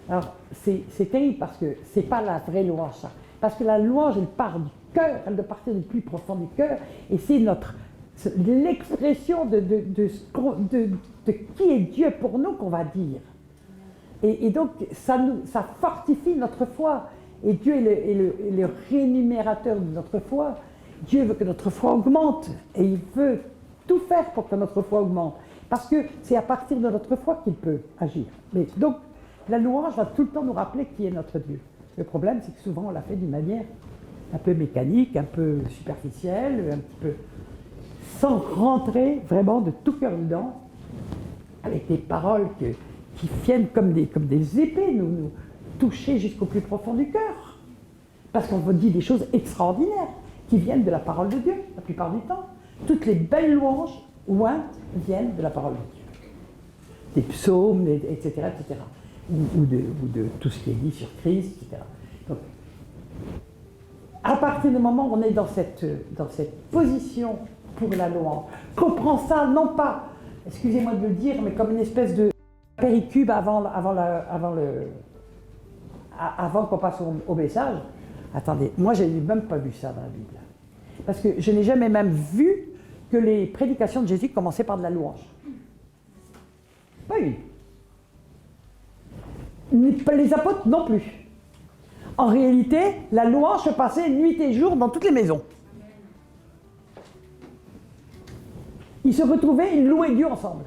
Alors, c'est terrible parce que c'est pas la vraie louange, ça. Parce que la louange, elle part du cœur, elle doit partir du plus profond du cœur, et c'est l'expression de qui est Dieu pour nous qu'on va dire. Et donc, ça fortifie notre foi. Et Dieu est le rémunérateur de notre foi. Dieu veut que notre foi augmente, et il veut tout faire pour que notre foi augmente. Parce que c'est à partir de notre foi qu'il peut agir. Mais donc, La louange va tout le temps nous rappeler qui est notre Dieu. Le problème, c'est que souvent, on l'a fait d'une manière un peu mécanique, un peu superficielle, un petit peu sans rentrer vraiment de tout cœur dedans, avec des paroles qui viennent comme des épées, nous toucher jusqu'au plus profond du cœur. Parce qu'on vous dit des choses extraordinaires qui viennent de la parole de Dieu, la plupart du temps. Toutes les belles louanges ointes viennent de la parole de Dieu. Des psaumes, etc., etc. Ou de tout ce qui est dit sur Christ, etc. Donc, à partir du moment où on est dans cette position pour la louange, qu'on prend ça, non pas, excusez-moi de le dire, mais comme une espèce de péricube avant qu'on passe au message. Attendez, moi je n'ai même pas vu ça dans la Bible. Parce que je n'ai jamais même vu que les prédications de Jésus commençaient par de la louange. Pas une. Les apôtres non plus. En réalité, la louange se passait nuit et jour dans toutes les maisons. Ils se retrouvaient, ils louaient Dieu ensemble.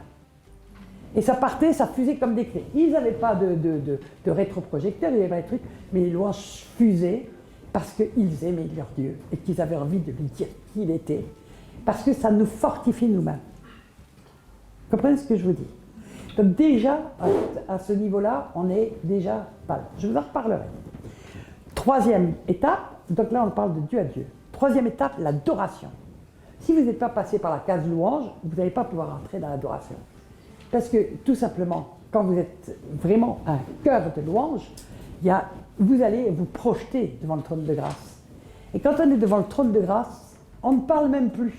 Et ça partait, ça fusait comme des cris. Ils n'avaient pas de rétroprojecteur, il n'y avait pas de trucs, mais les louanges fusaient parce qu'ils aimaient leur Dieu et qu'ils avaient envie de lui dire qui il était. Parce que ça nous fortifie nous-mêmes. Vous comprenez ce que je vous dis? Donc déjà, à ce niveau-là, on est déjà pas là. Je vous en reparlerai. Troisième étape, donc là on parle de Dieu à Dieu. Troisième étape, l'adoration. Si vous n'êtes pas passé par la case louange, vous n'allez pas pouvoir entrer dans l'adoration. Parce que tout simplement, quand vous êtes vraiment un cœur de louange, vous allez vous projeter devant le trône de grâce. Et quand on est devant le trône de grâce, on ne parle même plus.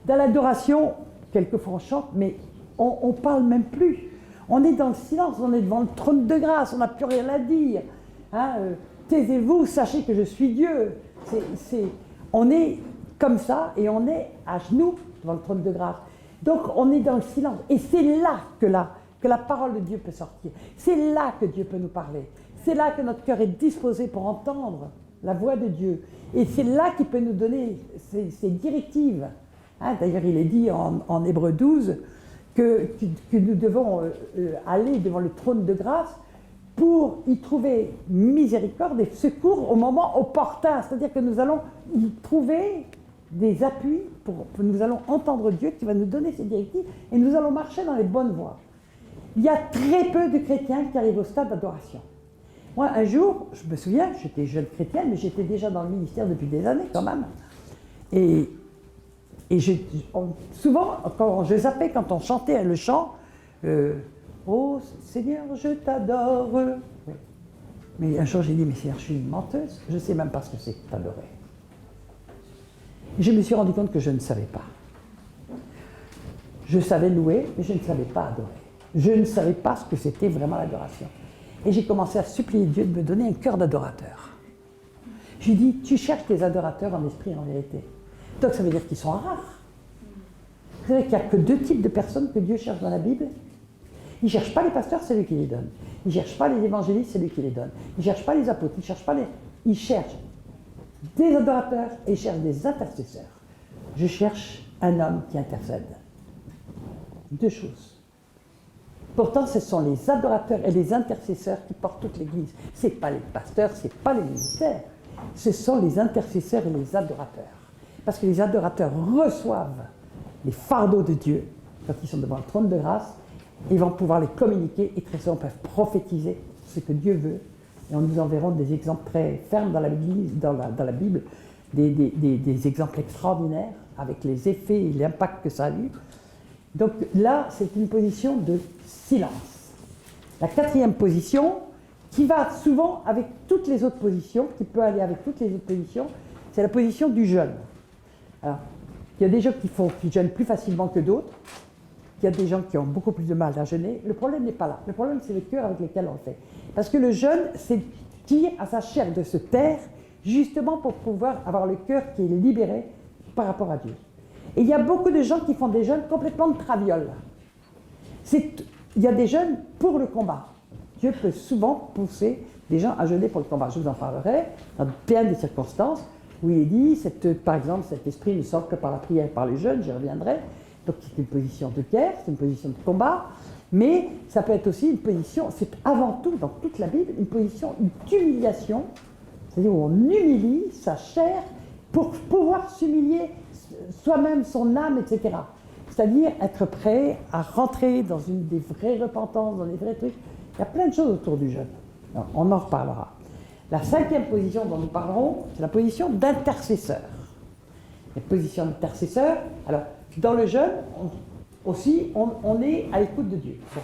Dans l'adoration, quelquefois on chante, mais on ne parle même plus. On est dans le silence, on est devant le trône de grâce, on n'a plus rien à dire. Hein, taisez-vous, sachez que je suis Dieu. On est comme ça et on est à genoux devant le trône de grâce. Donc on est dans le silence. Et c'est là que la parole de Dieu peut sortir. C'est là que Dieu peut nous parler. C'est là que notre cœur est disposé pour entendre la voix de Dieu. Et c'est là qu'il peut nous donner ses directives. Hein, d'ailleurs, il est dit en Hébreux 12 que nous devons aller devant le trône de grâce pour y trouver miséricorde et secours au moment opportun. C'est-à-dire que nous allons y trouver des appuis, nous allons entendre Dieu qui va nous donner ses directives et nous allons marcher dans les bonnes voies. Il y a très peu de chrétiens qui arrivent au stade d'adoration. Moi, un jour, je me souviens, j'étais jeune chrétienne, mais j'étais déjà dans le ministère depuis des années quand même. Et souvent, quand je zappais, quand on chantait le chant, oh Seigneur, je t'adore. Oui. Mais un jour, j'ai dit, mais Seigneur, je suis une menteuse, je ne sais même pas ce que c'est que t'adorer. Je me suis rendu compte que je ne savais pas. Je savais louer, mais je ne savais pas adorer. Je ne savais pas ce que c'était vraiment l'adoration. Et j'ai commencé à supplier Dieu de me donner un cœur d'adorateur. Je lui ai dit, tu cherches tes adorateurs en esprit et en vérité. Donc ça veut dire qu'ils sont rares. Vous savez qu'il n'y a que deux types de personnes que Dieu cherche dans la Bible. Il ne cherche pas les pasteurs, c'est lui qui les donne. Il ne cherche pas les évangélistes, c'est lui qui les donne. Il ne cherche pas les apôtres, il ne cherche pas les... Il cherche des adorateurs et il cherche des intercesseurs. Je cherche un homme qui intercède. Deux choses. Pourtant, ce sont les adorateurs et les intercesseurs qui portent toute l'Église. Ce n'est pas les pasteurs, ce n'est pas les ministères. Ce sont les intercesseurs et les adorateurs. Parce que les adorateurs reçoivent les fardeaux de Dieu quand ils sont devant le trône de grâce. Ils vont pouvoir les communiquer et très souvent peuvent prophétiser ce que Dieu veut. Et nous en verrons des exemples très fermes dans la Bible, des exemples extraordinaires avec les effets et l'impact que ça a eu. Donc là, c'est une position de silence. La quatrième position, qui va souvent avec toutes les autres positions, qui peut aller avec toutes les autres positions, c'est la position du jeûne. Alors, il y a des gens qui jeûnent plus facilement que d'autres. Il y a des gens qui ont beaucoup plus de mal à jeûner. Le problème n'est pas là. Le problème, c'est le cœur avec lequel on le fait. Parce que le jeûne, c'est dire à sa chair de se taire, justement pour pouvoir avoir le cœur qui est libéré par rapport à Dieu. Et il y a beaucoup de gens qui font des jeûnes complètement de traviole. Il y a des jeûnes pour le combat. Dieu peut souvent pousser des gens à jeûner pour le combat. Je vous en parlerai dans plein de circonstances où il est dit, par exemple, cet esprit ne sort que par la prière et par le jeûne, j'y reviendrai. Donc c'est une position de guerre, c'est une position de combat. Mais ça peut être aussi une position, c'est avant tout, dans toute la Bible, une position d'humiliation, c'est-à-dire où on humilie sa chair pour pouvoir s'humilier soi-même, son âme, etc. C'est-à-dire être prêt à rentrer dans une des vraies repentances, dans des vrais trucs. Il y a plein de choses autour du jeûne. Alors, on en reparlera. La 5e position dont nous parlerons, c'est la position d'intercesseur. La position d'intercesseur, alors, dans le jeûne, aussi, on est à l'écoute de Dieu. Bon.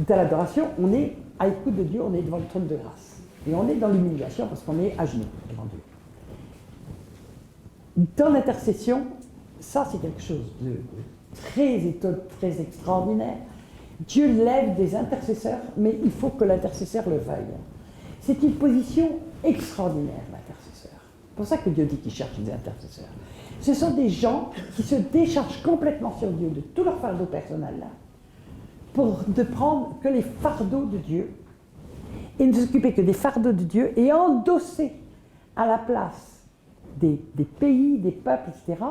Dans l'adoration, on est à l'écoute de Dieu, on est devant le trône de grâce. Et on est dans l'humiliation parce qu'on est à genoux devant Dieu. Dans l'intercession, ça c'est quelque chose de très étonnant, très extraordinaire. Dieu lève des intercesseurs, mais il faut que l'intercesseur le veuille. C'est une position extraordinaire, l'intercesseur. C'est pour ça que Dieu dit qu'il cherche des intercesseurs. Ce sont des gens qui se déchargent complètement sur Dieu de tout leur fardeau personnel, là, pour ne prendre que les fardeaux de Dieu et ne s'occuper que des fardeaux de Dieu et endosser à la place des pays, des peuples, etc.,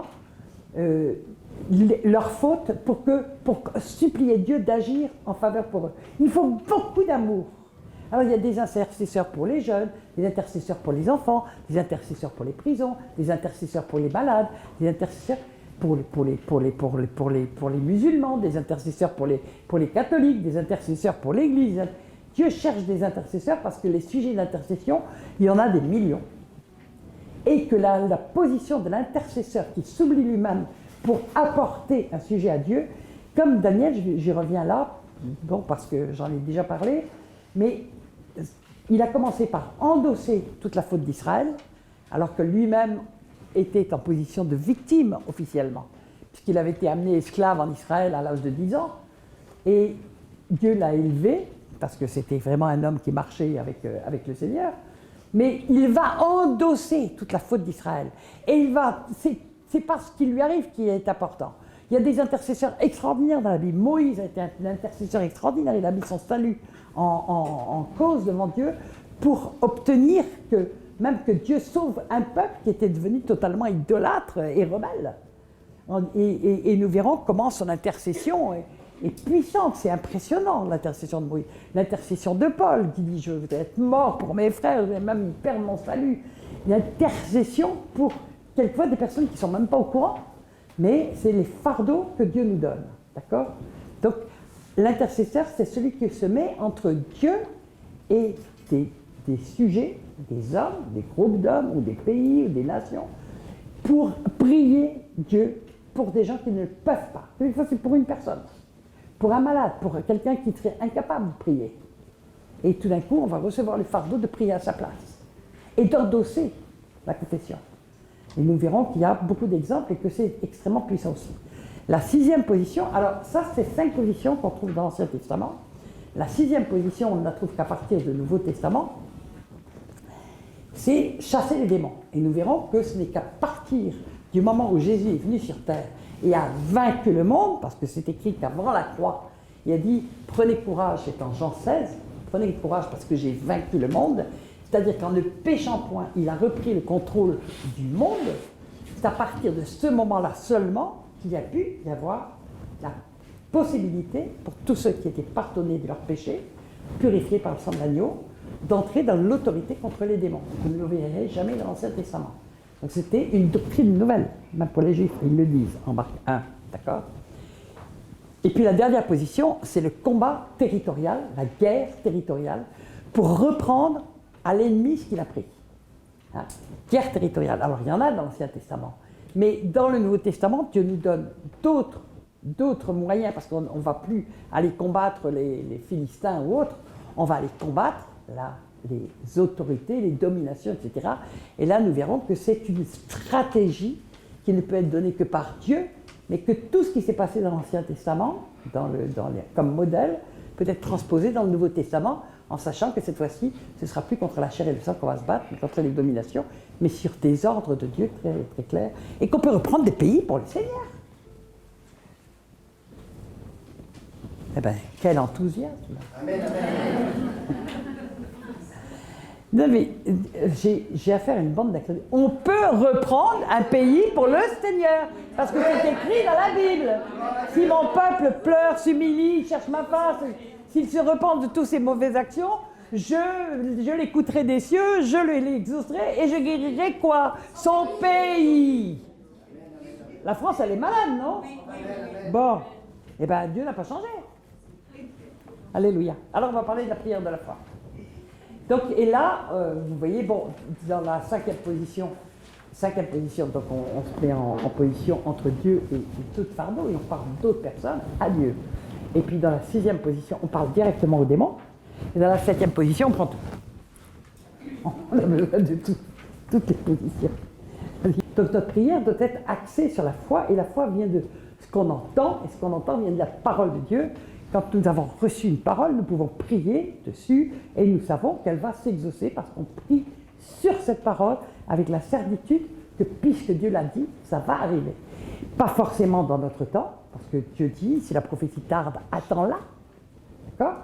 leurs fautes pour supplier Dieu d'agir en faveur pour eux. Il faut beaucoup d'amour. Alors il y a des intercesseurs pour les jeunes, des intercesseurs pour les enfants, des intercesseurs pour les prisons, des intercesseurs pour les malades, des intercesseurs pour les musulmans, des intercesseurs pour les catholiques, des intercesseurs pour l'Église. Dieu cherche des intercesseurs parce que les sujets d'intercession, il y en a des millions. Et que la position de l'intercesseur qui s'oublie lui-même pour apporter un sujet à Dieu, comme Daniel, j'y reviens là, bon, parce que j'en ai déjà parlé, mais il a commencé par endosser toute la faute d'Israël, alors que lui-même était en position de victime officiellement, puisqu'il avait été amené esclave en Israël à l'âge de 10 ans, et Dieu l'a élevé, parce que c'était vraiment un homme qui marchait avec le Seigneur, mais il va endosser toute la faute d'Israël. Et c'est pas ce qui lui arrive qui est important. Il y a des intercesseurs extraordinaires dans la Bible. Moïse a été un intercesseur extraordinaire, il a mis son salut en cause devant Dieu pour obtenir que Dieu sauve un peuple qui était devenu totalement idolâtre et rebelle. Et nous verrons comment son intercession est puissante, c'est impressionnant l'intercession de Moïse. L'intercession de Paul qui dit « je vais être mort pour mes frères, je vais même perdre mon salut ». L'intercession pour quelquefois des personnes qui ne sont même pas au courant, mais c'est les fardeaux que Dieu nous donne, d'accord? Donc l'intercesseur, c'est celui qui se met entre Dieu et des sujets, des hommes, des groupes d'hommes ou des pays ou des nations, pour prier Dieu pour des gens qui ne le peuvent pas. Quelquefois c'est pour une personne, pour un malade, pour quelqu'un qui serait incapable de prier. Et tout d'un coup, on va recevoir le fardeau de prier à sa place et d'endosser la confession. Et nous verrons qu'il y a beaucoup d'exemples et que c'est extrêmement puissant aussi. La 6e position, alors ça c'est 5 positions qu'on trouve dans l'Ancien Testament. La 6e position, on ne la trouve qu'à partir du Nouveau Testament, c'est chasser les démons. Et nous verrons que ce n'est qu'à partir du moment où Jésus est venu sur terre et a vaincu le monde, parce que c'est écrit qu'avant la croix, il a dit « Prenez courage », c'est en Jean 16, « Prenez courage parce que j'ai vaincu le monde ». C'est-à-dire qu'en ne péchant point, il a repris le contrôle du monde. C'est à partir de ce moment-là seulement qu'il y a pu y avoir la possibilité pour tous ceux qui étaient pardonnés de leurs péchés, purifiés par le sang de l'agneau, d'entrer dans l'autorité contre les démons. Vous ne le verrez jamais dans l'Ancien Testament. Donc c'était une doctrine nouvelle, même pour les Juifs, ils le disent en Marc 1, d'accord? Et puis la dernière position, c'est le combat territorial, la guerre territoriale, pour reprendre à l'ennemi ce qu'il a pris. Hein? Guerre territoriale. Alors il y en a dans l'Ancien Testament, mais dans le Nouveau Testament, Dieu nous donne d'autres moyens, parce qu'on ne va plus aller combattre les Philistins ou autres, on va aller combattre les autorités, les dominations, etc. Et là, nous verrons que c'est une stratégie qui ne peut être donnée que par Dieu, mais que tout ce qui s'est passé dans l'Ancien Testament, comme modèle, peut être transposé dans le Nouveau Testament, en sachant que cette fois-ci, ce ne sera plus contre la chair et le sang qu'on va se battre, mais contre les dominations, mais sur des ordres de Dieu très, très clairs, et qu'on peut reprendre des pays pour le Seigneur. Eh bien, quel enthousiasme! Amen, amen. Non, mais j'ai affaire à une bande d'incrédules. On peut reprendre un pays pour le Seigneur, parce que c'est écrit dans la Bible. Si mon peuple pleure, s'humilie, cherche ma face, s'il se repent de toutes ses mauvaises actions, je l'écouterai des cieux, je l'exaucerai et je guérirai quoi? Son pays. La France, elle est malade, non? Bon, eh bien, Dieu n'a pas changé. Alléluia. Alors, on va parler de la prière de la foi. Donc, et là, vous voyez, bon, dans la cinquième position, donc on se met en position entre Dieu et tout fardeau, et on parle d'autres personnes à Dieu. Et puis dans la sixième position, on parle directement aux démons, et dans la septième position, on prend tout. On a besoin de tout, toutes les positions. Donc notre prière doit être axée sur la foi, et la foi vient de ce qu'on entend, et ce qu'on entend vient de la parole de Dieu. Quand nous avons reçu une parole, nous pouvons prier dessus, et nous savons qu'elle va s'exaucer, parce qu'on prie sur cette parole avec la certitude que puisque Dieu l'a dit, ça va arriver. Pas forcément dans notre temps, parce que Dieu dit, si la prophétie tarde, attends-la. D'accord?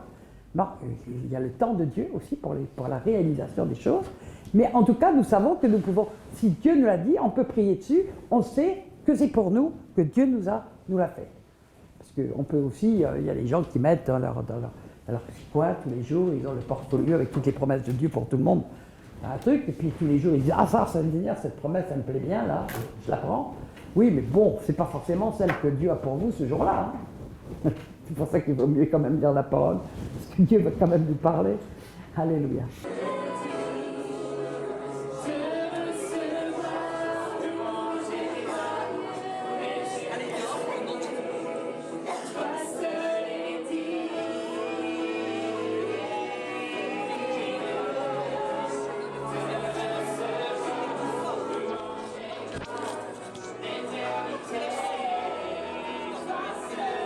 Non, il y a le temps de Dieu aussi pour la réalisation des choses. Mais en tout cas, nous savons que nous pouvons, si Dieu nous l'a dit, on peut prier dessus, on sait que c'est pour nous, que Dieu nous l'a fait. Parce qu'on peut aussi, il y a des gens qui mettent dans leur coin tous les jours, ils ont le portfolio avec toutes les promesses de Dieu pour tout le monde. Un truc, et puis tous les jours ils disent, ah ça veut dire, cette promesse, elle me plaît bien, là, je la prends. Oui, mais bon, c'est pas forcément celle que Dieu a pour vous ce jour-là. Hein. C'est pour ça qu'il vaut mieux quand même lire la parole, parce que Dieu va quand même nous parler. Alléluia.